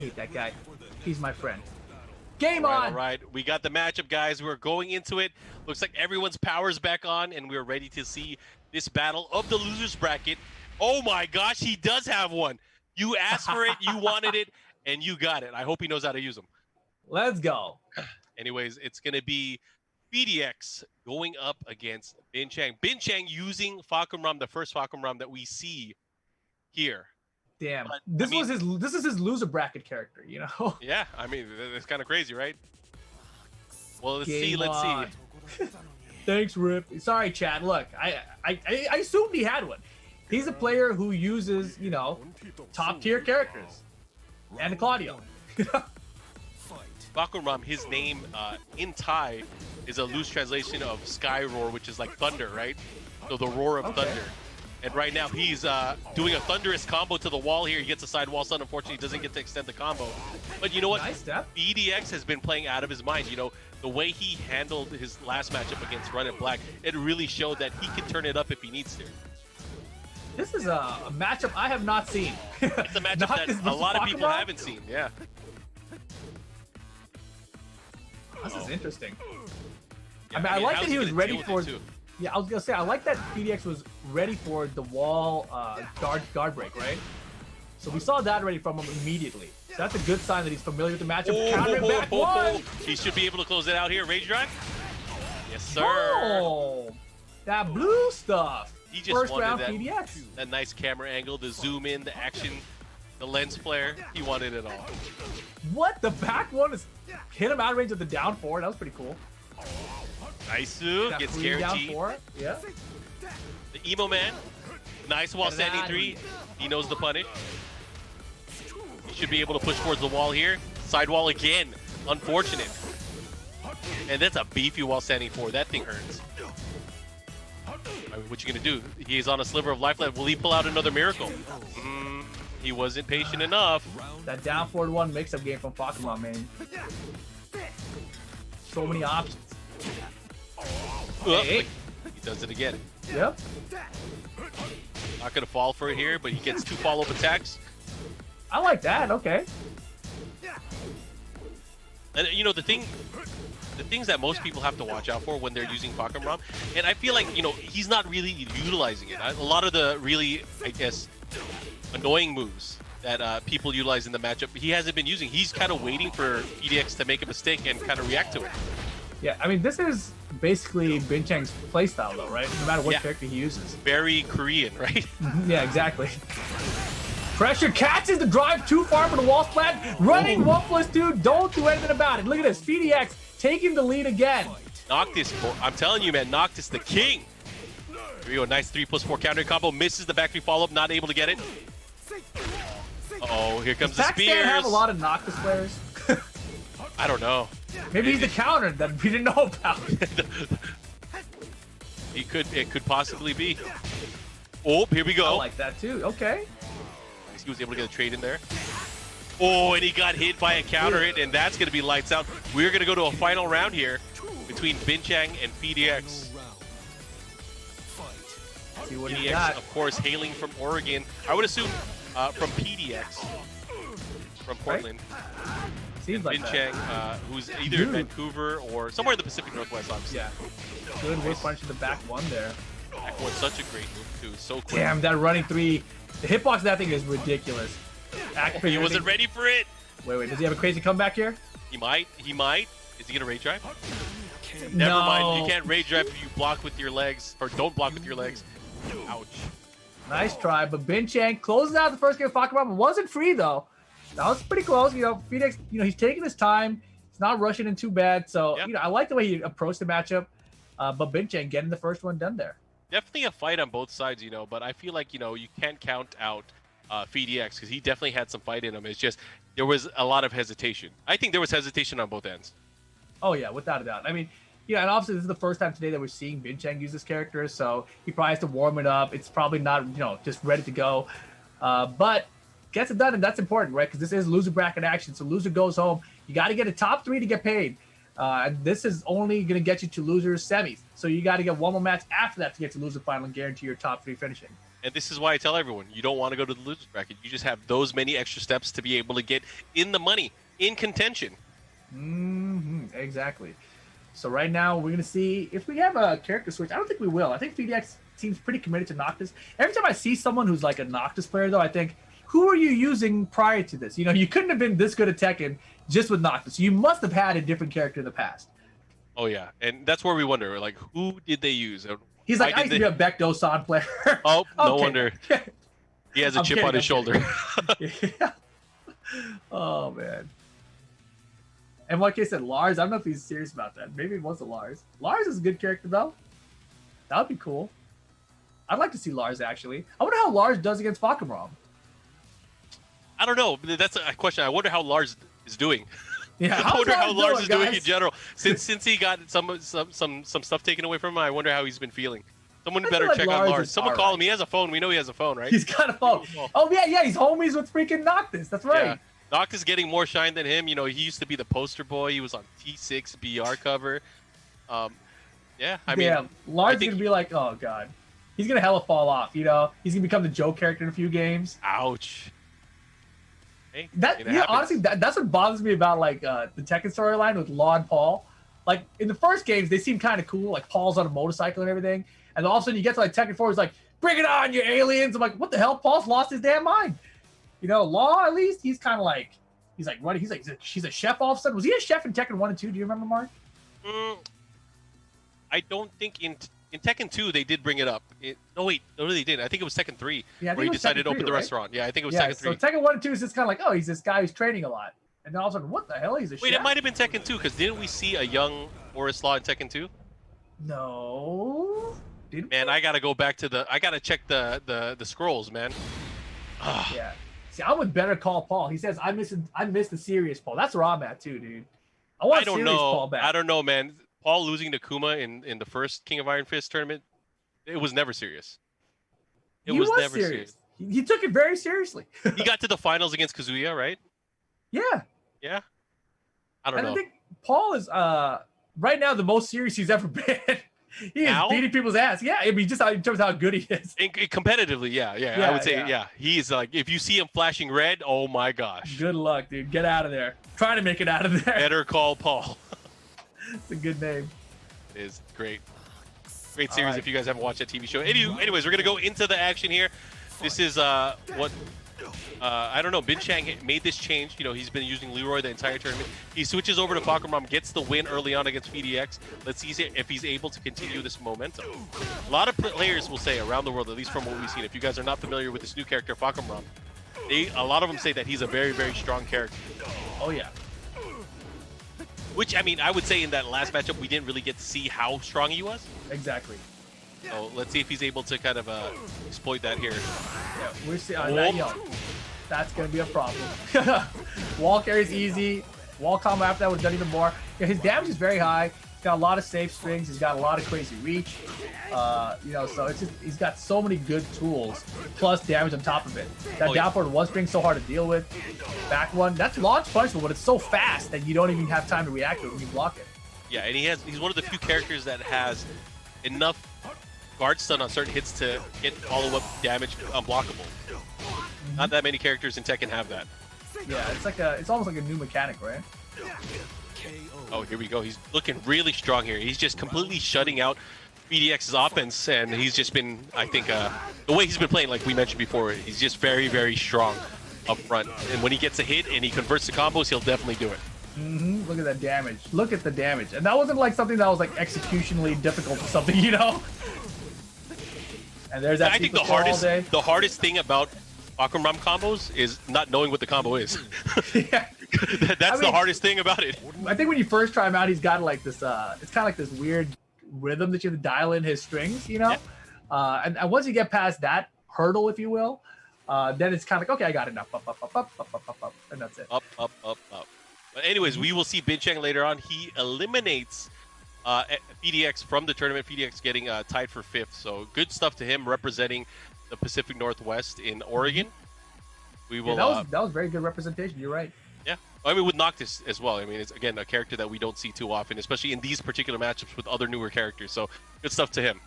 hate that guy. He's my friend. Game All on! right. We got the matchup, guys. We're going into it. Looks like everyone's power's back on, and we're ready to see this battle of the losers bracket. Oh my gosh, he does have one. You asked for it, you wanted it, and you got it. I hope he knows how to use them. Let's go. Anyways, it's going to be PhiDX going up against Binchang. Binchang using Fakumram, the first Fakumram that we see here. Damn. But, this is his loser bracket character, you know? Yeah, I mean, it's kind of crazy, right? Well, let's Game see. Let's on. see. Thanks, Rip. Sorry, Chad. Look, I assumed he had one. He's a player who uses, you know, top tier characters. And Claudio. Fakumram, his name in Thai is a loose translation of Sky Roar, which is like thunder, right? So the roar of thunder. And right now he's doing a thunderous combo to the wall here. He gets a side wall stun. Unfortunately, he doesn't get to extend the combo. But you know what? Nice step. PhiDX has been playing out of his mind. You know, the way he handled his last matchup against Red and Black, it really showed that he can turn it up if he needs to. This is a matchup I have not seen. It's a matchup that a lot of people haven't seen. Yeah. This is interesting. Yeah, I mean, I like that he was ready for. Yeah, I was gonna say I like that PhiDX was ready for the wall guard break, right? So we saw that ready from him immediately. So that's a good sign that he's familiar with the matchup. Countering back one. He should be able to close it out here. Rage drive. Yes, sir. Oh, that blue stuff. He just First wanted round that, PhiDX. that nice camera angle, the zoom in, the action, the lens flare. He wanted it all. What? The back one is hit him out of range with the down four. That was pretty cool. Nice gets down guaranteed. four. Yeah. The emo man, nice while standing three. He knows the punish. He should be able to push towards the wall here. Sidewall again. Unfortunate. And that's a beefy while standing four. That thing hurts. I mean, what you gonna do? He is on a sliver of life left. Will he pull out another miracle? He wasn't patient enough. That down forward one mix-up game from Fakumram, man. So many options. Hey. He does it again. Yep. Not gonna fall for it here, but he gets two follow-up attacks. I like that. Okay. And you know the things that most people have to watch out for when they're using Fakumram, and I feel like, you know, he's not really utilizing it. A lot of the really, I guess, annoying moves that people utilize in the matchup, he hasn't been using. He's kind of waiting for PhiDX to make a mistake and kind of react to it. Yeah, I mean, this is basically Binchang's playstyle, though, right? No matter what character he uses. Very Korean, right? Yeah, exactly. Pressure catches the drive too far for the wall splat. Running 1+2. Don't do anything about it. Look at this. PhiDX taking the lead again. Noctis, I'm telling you, man, Noctis the king. Here we go. Nice 3+4 counter combo. Misses the back three follow-up. Not able to get it. Uh-oh, here comes the spears. Have a lot of Noctis players. I don't know. Maybe he's the counter that we didn't know about. It could possibly be. Oh, here we go. I like that too. Okay. He was able to get a trade in there. Oh, and he got hit by a counter hit, and that's going to be lights out. We're going to go to a final round here between Binchang and PhiDX. PhiDX, of course, hailing from Oregon. I would assume from PhiDX, from Portland. Seems like Binchang, who's either in Vancouver or somewhere in the Pacific Northwest, obviously. Yeah. Good whip punch to the back one there. Back one, such a great move, too. So quick. Damn, that running three. The hitbox of that thing is ridiculous. He wasn't ready for it. Wait, does he have a crazy comeback here? He might. Is he gonna rage drive? No. Never mind. You can't rage drive if you block with your legs, or don't block with your legs. Ouch. Nice try, but Binchang closes out the first game of Fakumram. It wasn't free though. That was pretty close. You know, PhiDX, you know, he's taking his time. He's not rushing in too bad. So, you know, I like the way he approached the matchup. But Binchang getting the first one done there. Definitely a fight on both sides, you know, but I feel like, you know, you can't count out PhiDX because he definitely had some fight in him. It's just there was a lot of hesitation. I think there was hesitation on both ends. Oh, yeah, without a doubt. I mean, yeah, and obviously this is the first time today that we're seeing Binchang use this character, so he probably has to warm it up. It's probably not, you know, just ready to go. But gets it done, and that's important, right? Because this is loser bracket action, so loser goes home. You got to get a top three to get paid. And this is only going to get you to losers semis. So you got to get one more match after that to get to loser final and guarantee your top three finishing. And this is why I tell everyone, you don't want to go to the losers bracket. You just have those many extra steps to be able to get in the money, in contention. Exactly. So right now we're gonna see if we have a character switch. I don't think we will. I think PhiDX seems pretty committed to Noctis. Every time I see someone who's like a Noctis player, though, I think, who are you using prior to this? You know, you couldn't have been this good at Tekken just with Noctis. You must have had a different character in the past. Oh yeah, and that's where we wonder, like, who did they use? He's like, I used to be a Beck-Do-san player. Oh, no Okay. wonder. He has a chip on his shoulder. Yeah. Oh man. And like I said, Lars, I don't know if he's serious about that. Maybe it was a Lars. Lars is a good character though. That would be cool. I'd like to see Lars actually. I wonder how Lars does against Fakamram. I don't know. That's a question. I wonder how Lars is doing. Yeah, I wonder how Lars is doing guys? in general. Since he got some stuff taken away from him, I wonder how he's been feeling. Someone better like check on Lars Lars. is Someone call him. He has a phone. We know he has a phone, right? He's got a phone. Oh yeah, he's homies with freaking Noctis. That's right. Yeah. Noctis is getting more shine than him. You know, he used to be the poster boy. He was on T6 BR cover. Yeah, I mean, Lars is gonna be like, oh god, he's gonna hella fall off. You know, he's gonna become the joke character in a few games. Ouch. Hey, Honestly, that's what bothers me about like the Tekken storyline with Law and Paul. Like in the first games, they seem kind of cool. Like Paul's on a motorcycle and everything, and all of a sudden you get to like Tekken 4, he's like, "Bring it on, you aliens!" I'm like, "What the hell?" Paul's lost his damn mind. You know, Law at least he's kind of like, he's like running. He's like, she's a chef all of a sudden. Was he a chef in Tekken 1 and 2? Do you remember, Mark? I don't think in Tekken 2 they did bring it up. No, they didn't. I think it was Tekken 3 where he decided to open the restaurant. Yeah, I think it was Tekken 3. So Tekken 1 and 2 is just kind of like, oh, he's this guy who's training a lot. And then all of a sudden, what the hell? He's a chef? Wait, it might have been Tekken 2 because didn't we see a young Boris Law in Tekken 2? No. Man, I gotta go back to I gotta check the scrolls, man. Yeah. See, I'm with Better Call Paul. He says I miss the serious Paul. That's where I'm at too, dude. I don't know. Paul back. I don't know, man. Paul losing to Kuma in the first King of Iron Fist tournament, it was never serious. It was never serious. He took it very seriously. He got to the finals against Kazuya, right? Yeah. Yeah. I don't know. I think Paul is right now the most serious he's ever been. He is beating people's ass. Yeah, I mean, just in terms of how good he is. Competitively, yeah. I would say, yeah. He's like, if you see him flashing red, oh my gosh. Good luck, dude. Get out of there. Try to make it out of there. Better Call Paul. It's a good name. It is great. Great series if you guys haven't watched that TV show. Anyways, we're going to go into the action here. This is what... I don't know. Binchang made this change. You know, he's been using Leroy the entire tournament. He switches over to Fakamram, gets the win early on against PhiDX. Let's see if he's able to continue this momentum. A lot of players will say around the world, at least from what we've seen, if you guys are not familiar with this new character, Fakamram, a lot of them say that he's a very, very strong character. Oh, yeah. Which, I mean, I would say in that last matchup, we didn't really get to see how strong he was. Exactly. So let's see if he's able to kind of exploit that here. Yeah, we're seeing that's going to be a problem. Wall carry's easy. Wall combo after that would have done even more. Yeah, his damage is very high. He's got a lot of safe strings. He's got a lot of crazy reach. You know, so it's just he's got so many good tools, plus damage on top of it. That down forward was being so hard to deal with. Back one, that's launch punishable, but it's so fast that you don't even have time to react to it when you block it. Yeah, and he's one of the few characters that has enough guard stun on certain hits to get follow-up damage unblockable. Not that many characters in Tekken have that. Yeah, it's almost like a new mechanic, right? Oh, here we go. He's looking really strong here. He's just completely shutting out PhiDX's offense, and he's just been, I think, the way he's been playing, like we mentioned before, he's just very, very strong up front. And when he gets a hit and he converts to combos, he'll definitely do it. Look at that damage. Look at the damage. And that wasn't like something that was like executionally difficult or something, you know? And there's that. I think the hardest thing about Fakamram combos is not knowing what the combo is. Yeah. That's the hardest thing about it. I think when you first try him out, he's got like this, it's kind of like this weird rhythm that you have to dial in his strings, you know? Yeah. And once you get past that hurdle, if you will, then it's kind of like, okay, I got enough. Up, and that's it. Up. But anyways, we will see Binchang later on. He eliminates PhiDX from the tournament. PhiDX getting tied for 5th. So good stuff to him representing the Pacific Northwest in Oregon. We will. Yeah, that was very good representation. You're right. Yeah, I mean with Noctis as well. I mean it's again a character that we don't see too often, especially in these particular matchups with other newer characters. So good stuff to him.